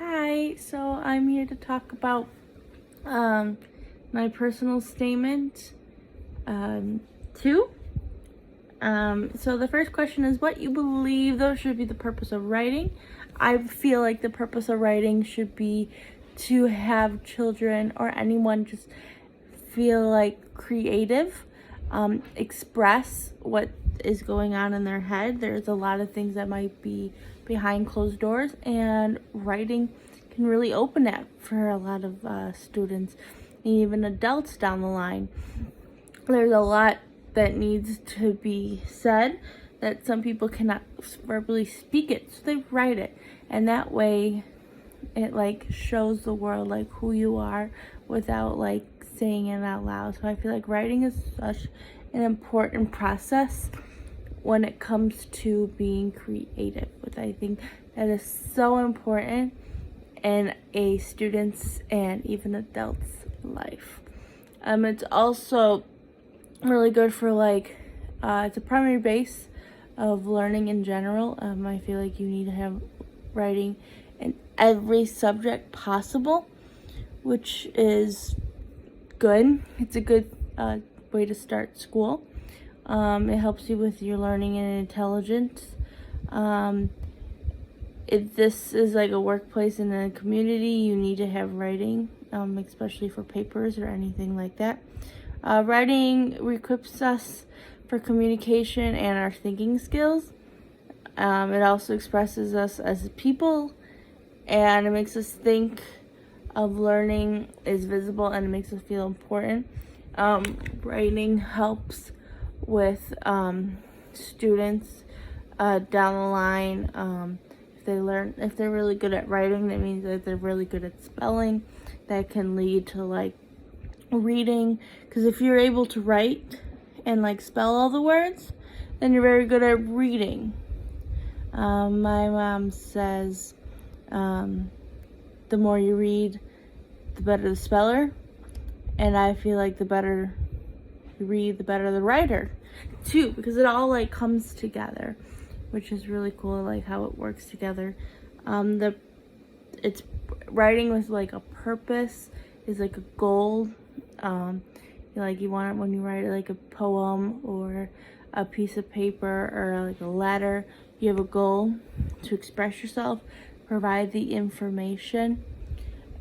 Hi, so I'm here to talk about um, my personal statement two. So the first question is what you believe though should be the purpose of writing. I feel like the purpose of writing should be to have children or anyone just feel like creative, express what is going on in their head. There's a lot of things that might be behind closed doors, and writing can really open that for a lot of students and even adults down the line. There's a lot that needs to be said that some people cannot verbally speak it, so they write it, and that way it like shows the world like who you are without like saying it out loud. So I feel like writing is such an important process when it comes to being creative, which I think that is so important in a student's and even adult's life. It's also really good for like it's a primary base of learning in general. I feel like you need to have writing in every subject possible, which is good. It's a good way to start school. It helps you with your learning and intelligence. If this is like a workplace in a community, you need to have writing, especially for papers or anything like that. Writing equips us for communication and our thinking skills. It also expresses us as people, and it makes us think of learning is visible, and it makes us feel important. Writing helps with students down the line. If they're really good at writing, that means that they're really good at spelling. That can lead to like reading, because if you're able to write and like spell all the words, then you're very good at reading. My mom says the more you read, the better the speller, and I feel like the better you read, the better the writer too, because it all like comes together, which is really cool, like how it works together. It's writing with like a purpose, is like a goal. You want it when you write like a poem or a piece of paper or like a letter. You have a goal to express yourself, provide the information,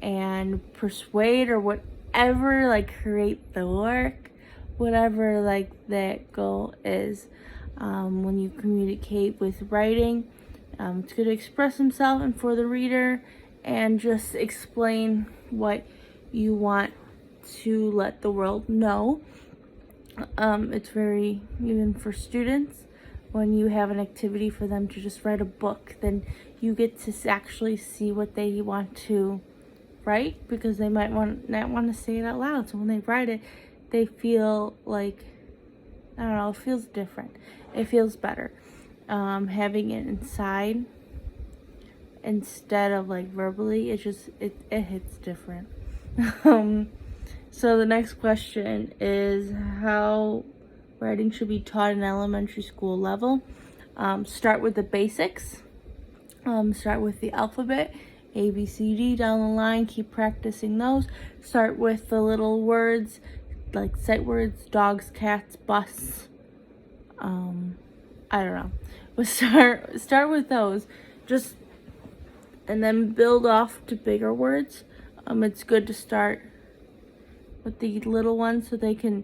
and persuade or whatever, like create the work, whatever like that goal is. When you communicate with writing, it's good to express himself and for the reader and just explain what you want to let the world know. It's very, even for students, when you have an activity for them to just write a book, then you get to actually see what they want to write, because they might not want to say it out loud. So when they write it, they feel like, I don't know, it feels different. It feels better. Having it inside instead of like verbally, it hits different. So the next question is how writing should be taught in elementary school level. Start with the basics. Start with the alphabet, A, B, C, D down the line. Keep practicing those. Start with the little words, like sight words, dogs, cats, bus. I don't know. But start with those. And then build off to bigger words. It's good to start with the little ones so they can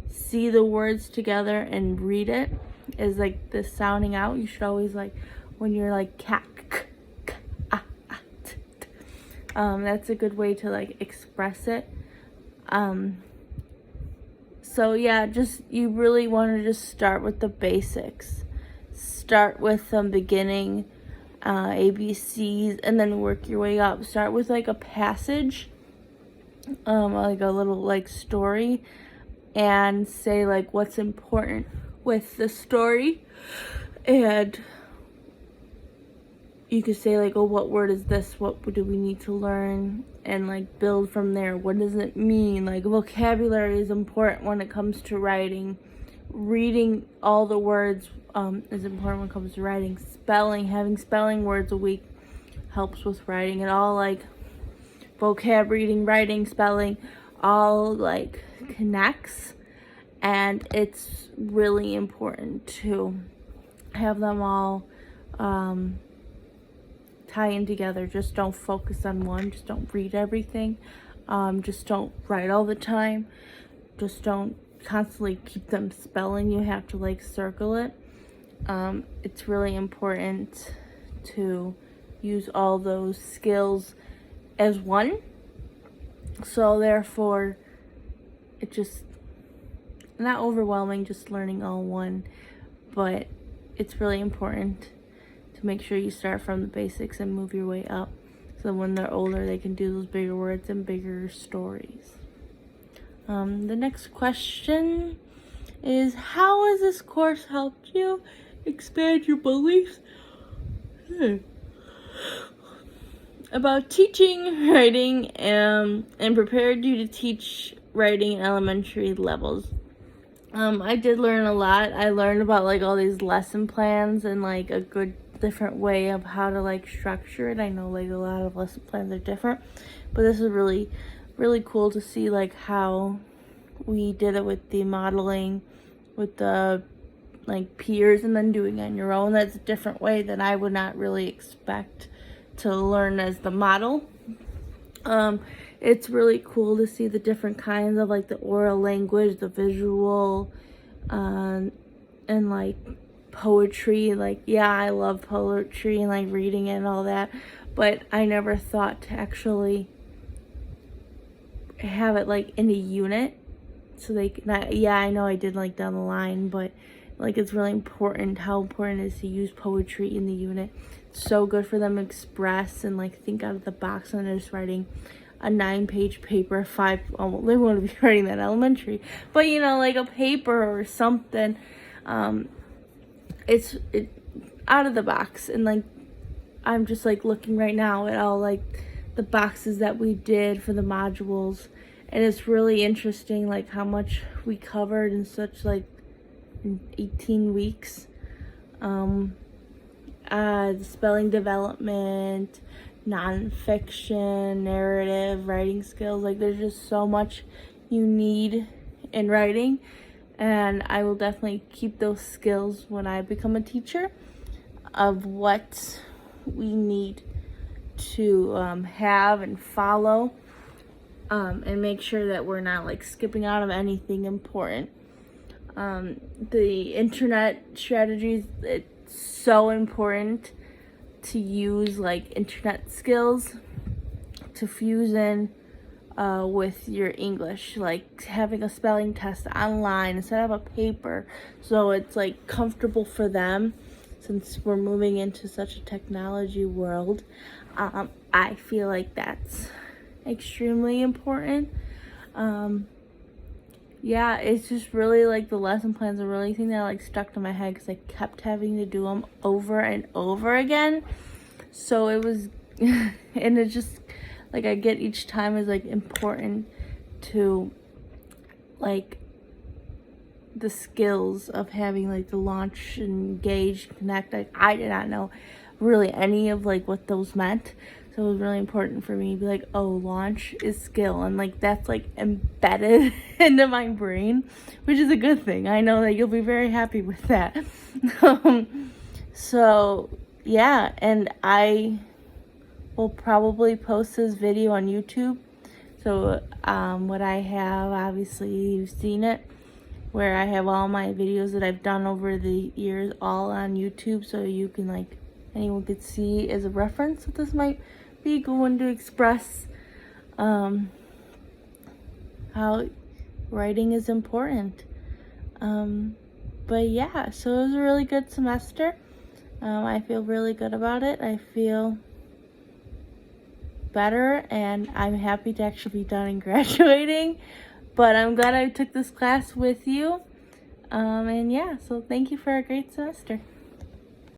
see the words together and read it. Is like the sounding out. You should always, like when you're like cat, that's a good way to like express it. So yeah, you really want to just start with the basics. Start with the beginning, ABCs, and then work your way up. Start with like a passage, like a little like story, and say like what's important with the story. And you could say like, oh, what word is this? What do we need to learn? And like build from there. What does it mean? Like vocabulary is important when it comes to writing. Reading all the words is important when it comes to writing. Spelling, having spelling words a week helps with writing. It all like vocab, reading, writing, spelling, all like connects, and it's really important to have them all tie in together. Just don't focus on one. Just don't read everything. Just don't write all the time. Just don't constantly keep them spelling. You have to like circle it. It's really important to use all those skills as one. So therefore, it just not overwhelming, just learning all one, but it's really important to make sure you start from the basics and move your way up. So when they're older, they can do those bigger words and bigger stories. The next question is, how has this course helped you expand your beliefs about teaching writing and prepared you to teach writing in elementary levels? I did learn a lot. I learned about like all these lesson plans and like a good different way of how to like structure it. I know like a lot of lesson plans are different, but this is really cool to see like how we did it with the modeling, with the like peers, and then doing it on your own. That's a different way that I would not really expect to learn as the model. It's really cool to see the different kinds of like the oral language, the visual, and like poetry. Like, yeah, I love poetry and like reading it and all that, but I never thought to actually have it like in a unit. So they can, yeah, I know I did like down the line, but like it's really important how important it is to use poetry in the unit. It's so good for them to express and like think out of the box when they're just writing a 9-page paper, they want to be writing that elementary, but you know, like a paper or something. It's out of the box, and like I'm just like looking right now at all like the boxes that we did for the modules, and it's really interesting like how much we covered in such like in 18 weeks. The spelling development, nonfiction, narrative, writing skills, like there's just so much you need in writing, and I will definitely keep those skills when I become a teacher of what we need to have and follow, and make sure that we're not like skipping out of anything important. The internet strategies, it's so important to use like internet skills to fuse in with your English, like having a spelling test online instead of a paper, so it's like comfortable for them. Since we're moving into such a technology world, I feel like that's extremely important. Yeah, it's just really like the lesson plans are really thing that like stuck to my head because I kept having to do them over and over again. So it was, and it just like I get each time is like important to like the skills of having like the launch, engage, connect. Like I did not know really any of like what those meant. So it was really important for me to be like, oh, launch is skill. And like that's like embedded into my brain, which is a good thing. I know that you'll be very happy with that. So yeah, and I will probably post this video on YouTube. So what I have, obviously you've seen it, where I have all my videos that I've done over the years all on YouTube, so you can like anyone could see as a reference what this might be, a good one to express how writing is important. But yeah, so it was a really good semester. I feel really good about it. I feel better, and I'm happy to actually be done and graduating. But I'm glad I took this class with you. And yeah, so thank you for a great semester.